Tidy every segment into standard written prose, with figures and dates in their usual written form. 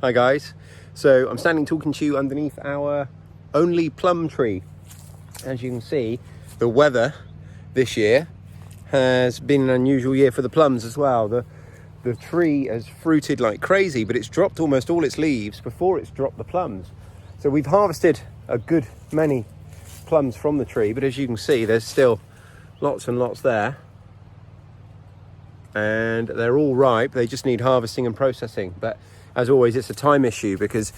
Hi guys. So I'm standing talking to you underneath our only plum tree. As you can see, the weather this year has been an unusual year for the plums as well. The tree has fruited like crazy, but it's dropped almost all its leaves before it's dropped the plums. So we've harvested a good many plums from the tree, but as you can see, there's still lots and lots there. And they're all ripe. They just need harvesting and processing. But as always, it's a time issue because,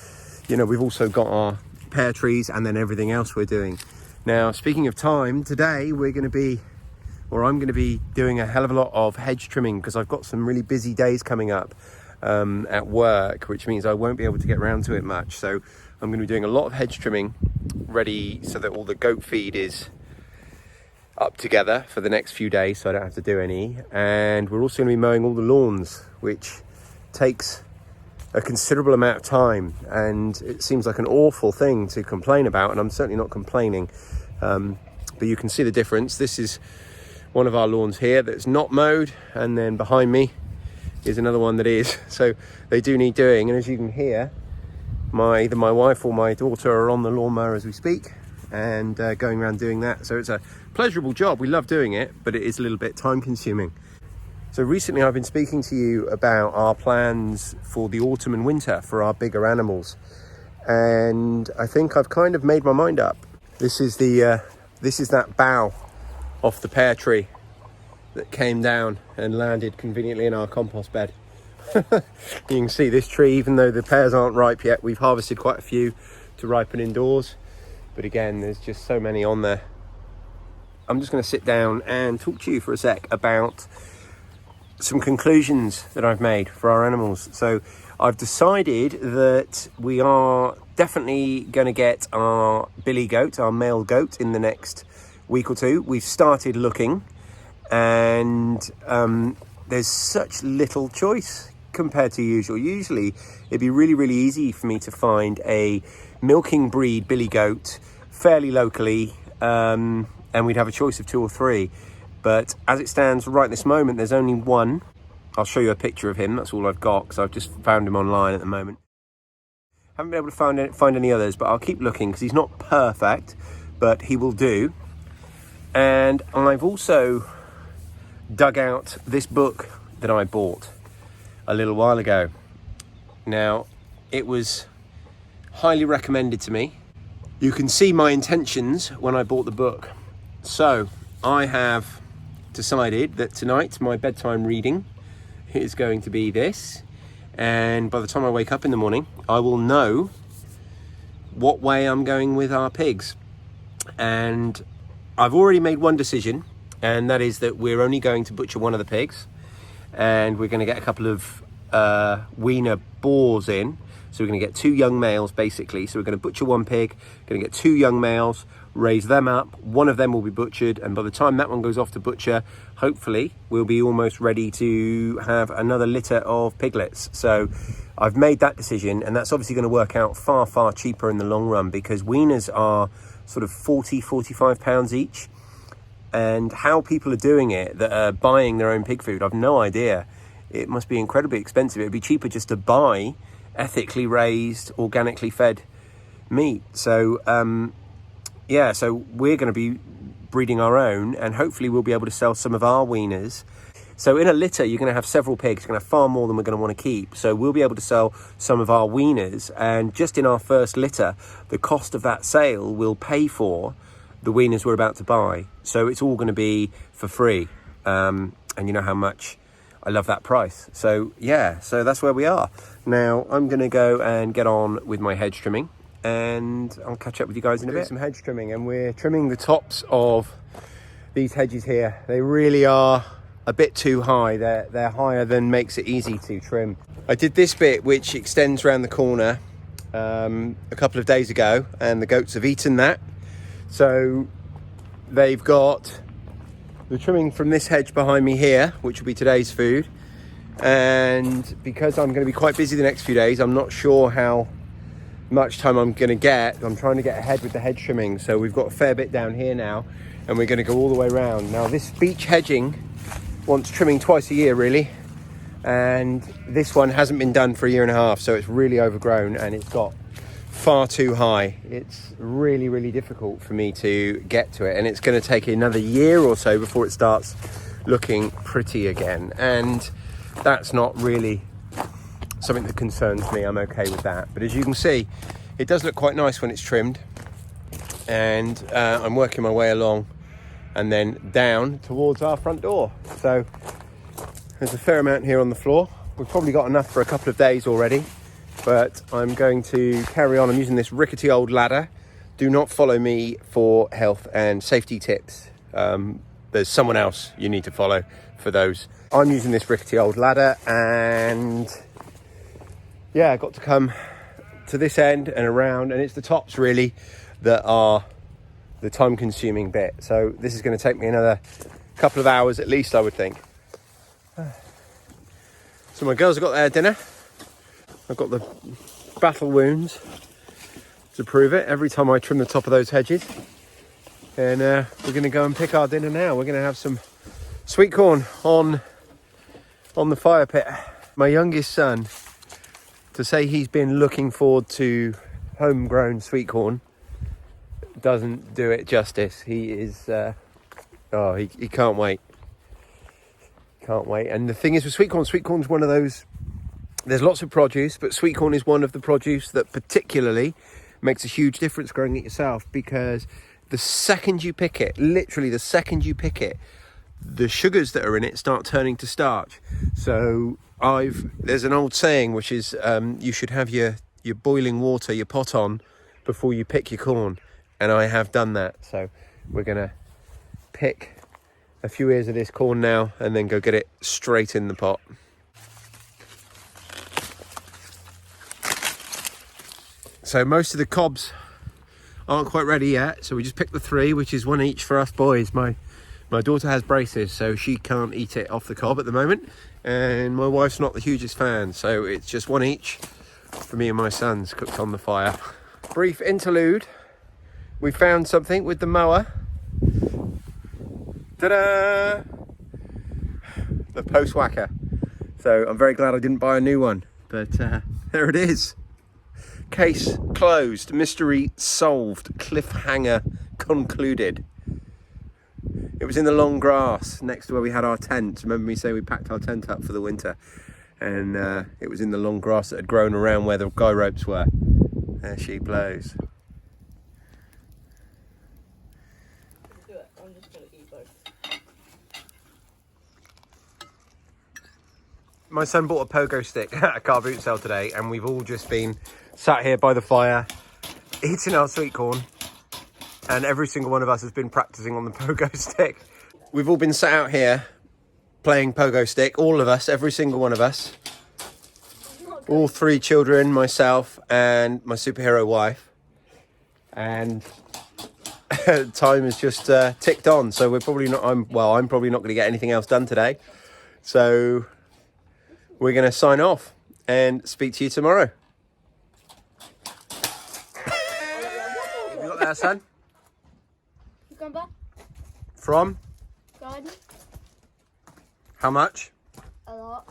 you know, we've also got our pear trees and then everything else we're doing. Now, speaking of time, today I'm going to be doing a hell of a lot of hedge trimming because I've got some really busy days coming up at work, which means I won't be able to get around to it much. So I'm going to be doing a lot of hedge trimming ready so that all the goat feed is up together for the next few days so I don't have to do any. And we're also going to be mowing all the lawns, which takes a considerable amount of time, and it seems like an awful thing to complain about, and I'm certainly not complaining, but you can see the difference. This is one of our lawns here that's not mowed, and then behind me is another one that is. So they do need doing, and as you can hear, either my wife or my daughter are on the lawnmower as we speak and going around doing that. So it's a pleasurable job. We love doing it, but it is a little bit time consuming. So recently I've been speaking to you about our plans for the autumn and winter for our bigger animals, and I think I've kind of made my mind up. This is that bough off the pear tree that came down and landed conveniently in our compost bed. You can see this tree, even though the pears aren't ripe yet, we've harvested quite a few to ripen indoors, but again, there's just so many on there. I'm just going to sit down and talk to you for a sec about some conclusions that I've made for our animals. So I've decided that we are definitely going to get our billy goat, our male goat, in the next week or two. We've started looking, and there's such little choice compared to usual. Usually it'd be really easy for me to find a milking breed billy goat fairly locally, and we'd have a choice of 2 or 3. But as it stands right this moment, there's only one. I'll show you a picture of him. That's all I've got because I've just found him online at the moment. Haven't been able to find any others, but I'll keep looking because he's not perfect, but he will do. And I've also dug out this book that I bought a little while ago. Now, it was highly recommended to me. You can see my intentions when I bought the book. So I have decided that tonight my bedtime reading is going to be this, and by the time I wake up in the morning I will know what way I'm going with our pigs. And I've already made one decision, and that is that we're only going to butcher one of the pigs, and we're going to get a couple of weaner boars in. So we're going to get 2 young males basically. So we're going to butcher one pig, going to get 2 young males, raise them up. One of them will be butchered, and by the time that one goes off to butcher, hopefully we'll be almost ready to have another litter of piglets. So I've made that decision, and that's obviously going to work out far cheaper in the long run because weaners are sort of 40-45 pounds each, and how people are doing it that are buying their own pig food, I've no idea. It must be incredibly expensive. It'd be cheaper just to buy ethically raised, organically fed meat. So so we're going to be breeding our own, and hopefully we'll be able to sell some of our weaners. So in a litter you're going to have several pigs. You're going to have far more than we're going to want to keep, so we'll be able to sell some of our weaners, and just in our first litter the cost of that sale will pay for the weaners we're about to buy. So it's all going to be for free, and you know how much I love that price. So yeah, so that's where we are. Now I'm going to go and get on with my hedge trimming, and I'll catch up with you guys in a bit. Some hedge trimming, and we're trimming the tops of these hedges here. They really are a bit too high. They're higher than makes it easy to trim. I did this bit which extends around the corner a couple of days ago, and the goats have eaten that. So they've got the trimming from this hedge behind me here, which will be today's food. And because I'm going to be quite busy the next few days, I'm not sure how much time I'm going to get. I'm trying to get ahead with the hedge trimming. So we've got a fair bit down here now, and we're going to go all the way around. Now this beech hedging wants trimming twice a year really, and this one hasn't been done for a year and a half, so it's really overgrown and it's got far too high. It's really, really difficult for me to get to it, and it's going to take another year or so before it starts looking pretty again, and that's not really something that concerns me. I'm okay with that, but as you can see, it does look quite nice when it's trimmed, and I'm working my way along and then down towards our front door. So there's a fair amount here on the floor. We've probably got enough for a couple of days already, but I'm going to carry on. I'm using this rickety old ladder. Do not follow me for health and safety tips. There's someone else you need to follow for those. I'm using this rickety old ladder, and yeah, I got to come to this end and around, and it's the tops really that are the time consuming bit. So this is going to take me another couple of hours at least, I would think. So my girls have got their dinner. I've got the battle wounds to prove it every time I trim the top of those hedges. And we're going to go and pick our dinner now. We're going to have some sweet corn on the fire pit. My youngest son, to say he's been looking forward to homegrown sweet corn doesn't do it justice. He is, he can't wait. Can't wait. And the thing is with sweet corn's one of those, there's lots of produce, but sweet corn is one of the produce that particularly makes a huge difference growing it yourself, because the second you pick it, literally the second you pick it, the sugars that are in it start turning to starch. So there's an old saying which is you should have your boiling water, your pot on before you pick your corn, and I have done that. So we're gonna pick a few ears of this corn now and then go get it straight in the pot. So most of the cobs aren't quite ready yet, so we just picked the 3, which is one each for us boys. My daughter has braces, so she can't eat it off the cob at the moment, and my wife's not the hugest fan, so it's just one each for me and my sons cooked on the fire. Brief interlude. We found something with the mower. Ta-da! The post whacker. So I'm very glad I didn't buy a new one, but there it is. Case closed, mystery solved, cliffhanger concluded. It was in the long grass next to where we had our tent. Remember me saying we packed our tent up for the winter? And it was in the long grass that had grown around where the guy ropes were. There she blows. Do it. I'm just going to eat both. My son bought a pogo stick at a car boot sale today, and we've all just been sat here by the fire eating our sweet corn, and every single one of us has been practicing on the pogo stick. We've all been sat out here playing pogo stick, all of us, every single one of us, all 3 children, myself and my superhero wife, and time has just ticked on. So we're probably not, I'm probably not going to get anything else done today, so we're going to sign off and speak to you tomorrow. You got that, son? Cucumber. From? Garden. How much? A lot.